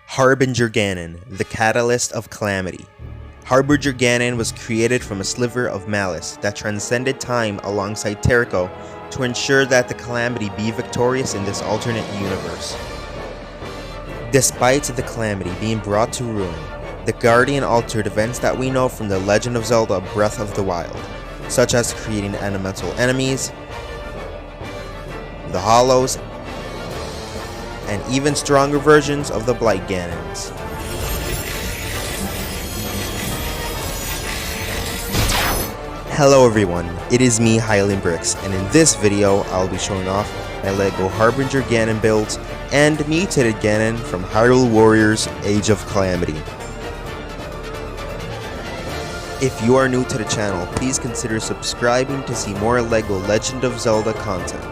Harbinger Ganon, the catalyst of Calamity. Harbinger Ganon was created from a sliver of malice that transcended time alongside Terco to ensure that the Calamity be victorious in this alternate universe. Despite the Calamity being brought to ruin, the Guardian altered events that we know from The Legend of Zelda Breath of the Wild, such as creating elemental enemies, the Hollows, and even stronger versions of the Blight Ganons. Hello everyone, it is me, Bricks, and in this video I'll be showing off my LEGO Harbinger Ganon builds and Mutated Ganon from Hyrule Warriors Age of Calamity. If you are new to the channel, please consider subscribing to see more LEGO Legend of Zelda content.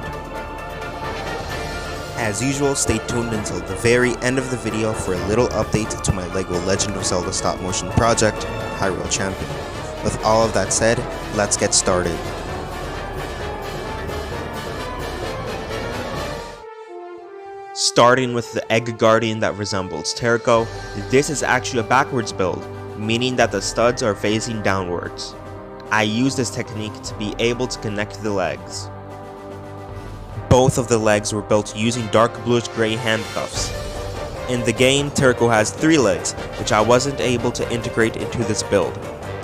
As usual, stay tuned until the very end of the video for a little update to my LEGO Legend of Zelda stop motion project, Hyrule Champion. With all of that said, let's get started. Starting with the Egg Guardian that resembles Terco, this is actually a backwards build, meaning that the studs are facing downwards. I use this technique to be able to connect the legs. Both of the legs were built using dark bluish gray handcuffs. In the game, Terco has 3 legs, which I wasn't able to integrate into this build,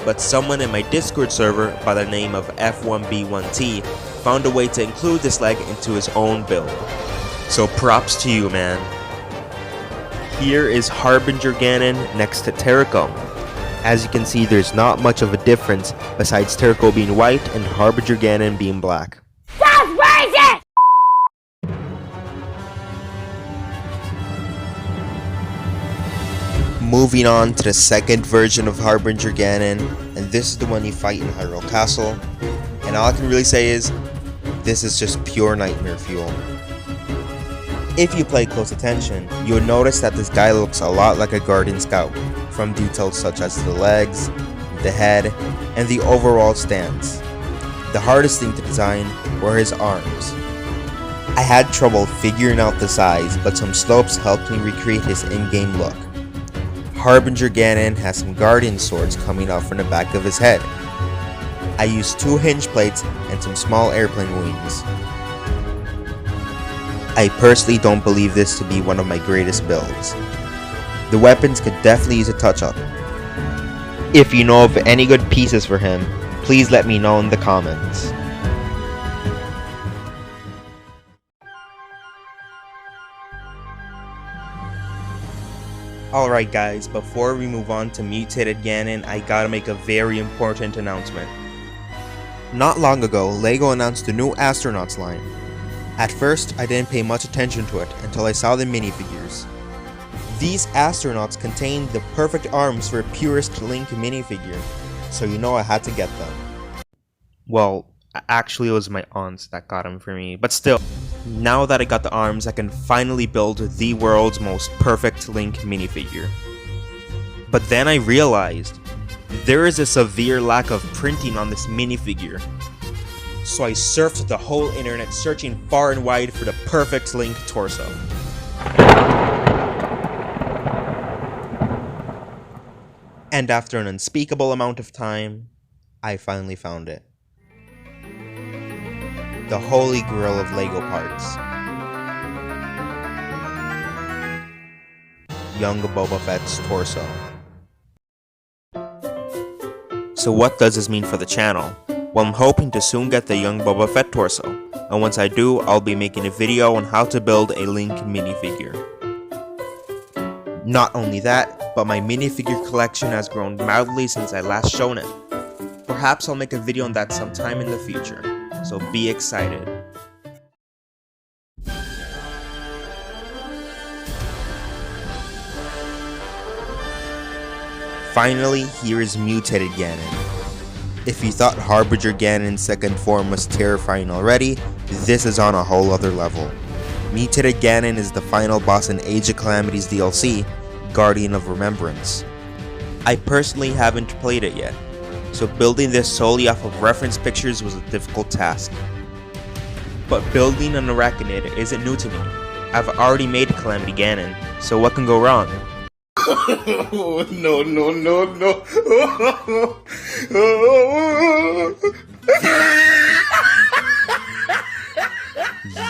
but someone in my Discord server by the name of F1B1T found a way to include this leg into his own build. So props to you, man. Here is Harbinger Ganon next to Terco. As you can see, there's not much of a difference besides Terco being white and Harbinger Ganon being black. That's racist! Moving on to the second version of Harbinger Ganon, and this is the one you fight in Hyrule Castle, and all I can really say is, this is just pure nightmare fuel. If you pay close attention, you'll notice that this guy looks a lot like a Guardian Scout, from details such as the legs, the head, and the overall stance. The hardest thing to design were his arms. I had trouble figuring out the size, but some slopes helped me recreate his in-game look. Harbinger Ganon has some Guardian swords coming out from the back of his head. I used 2 hinge plates and some small airplane wings. I personally don't believe this to be one of my greatest builds. The weapons could definitely use a touch-up. If you know of any good pieces for him, please let me know in the comments. Alright guys, before we move on to Mutated Ganon, I gotta make a very important announcement. Not long ago, LEGO announced the new Astronauts line. At first, I didn't pay much attention to it until I saw the minifigures. These astronauts contain the perfect arms for a purest Link minifigure, so you know I had to get them. Well, actually it was my aunts that got them for me, but still. Now that I got the arms, I can finally build the world's most perfect Link minifigure. But then I realized, there is a severe lack of printing on this minifigure. So I surfed the whole internet searching far and wide for the perfect Link torso. And after an unspeakable amount of time, I finally found it. The holy grail of LEGO parts. Young Boba Fett's torso. So what does this mean for the channel? Well, I'm hoping to soon get the Young Boba Fett torso, and once I do, I'll be making a video on how to build a Link minifigure. Not only that, but my minifigure collection has grown mildly since I last shown it. Perhaps I'll make a video on that sometime in the future, so be excited. Finally, here is Mutated Ganon. If you thought Harbinger Ganon's second form was terrifying already, this is on a whole other level. Mutated Ganon is the final boss in Age of Calamity's DLC, Guardian of Remembrance. I personally haven't played it yet, so building this solely off of reference pictures was a difficult task. But building an arachnid isn't new to me. I've already made Calamity Ganon, so what can go wrong? No, no, no, no.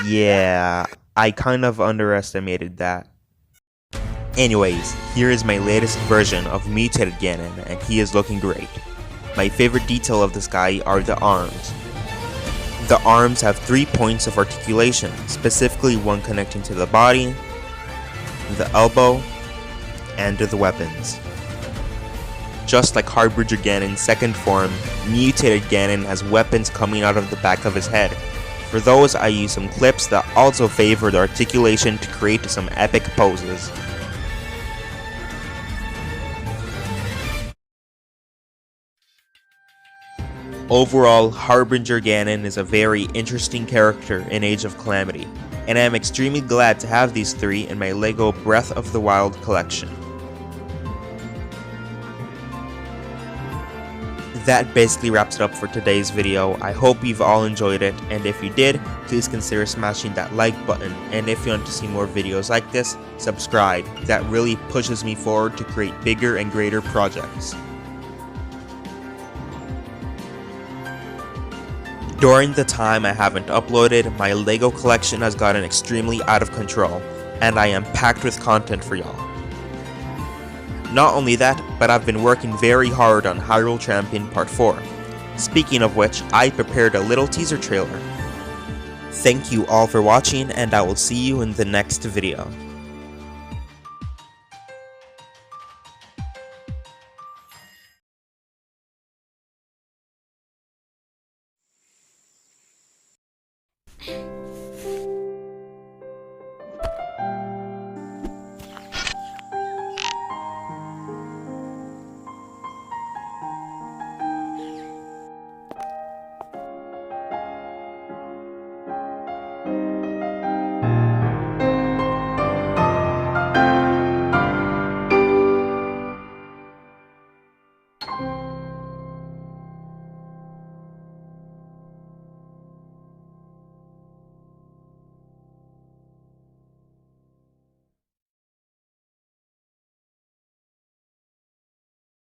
Yeah, I kind of underestimated that. Anyways, here is my latest version of Mutated Ganon, and he is looking great. My favorite detail of this guy are the arms. The arms have 3 points of articulation, specifically one connecting to the body, the elbow, and to the weapons. Just like Harbinger Ganon's second form, Mutated Ganon has weapons coming out of the back of his head. For those, I used some clips that also favor the articulation to create some epic poses. Overall, Harbinger Ganon is a very interesting character in Age of Calamity, and I am extremely glad to have these 3 in my LEGO Breath of the Wild collection. That basically wraps it up for today's video. I hope you've all enjoyed it, and if you did, please consider smashing that like button, and if you want to see more videos like this, subscribe. That really pushes me forward to create bigger and greater projects. During the time I haven't uploaded, my LEGO collection has gotten extremely out of control, and I am packed with content for y'all. Not only that, but I've been working very hard on Hyrule Champion Part 4. Speaking of which, I prepared a little teaser trailer. Thank you all for watching, and I will see you in the next video.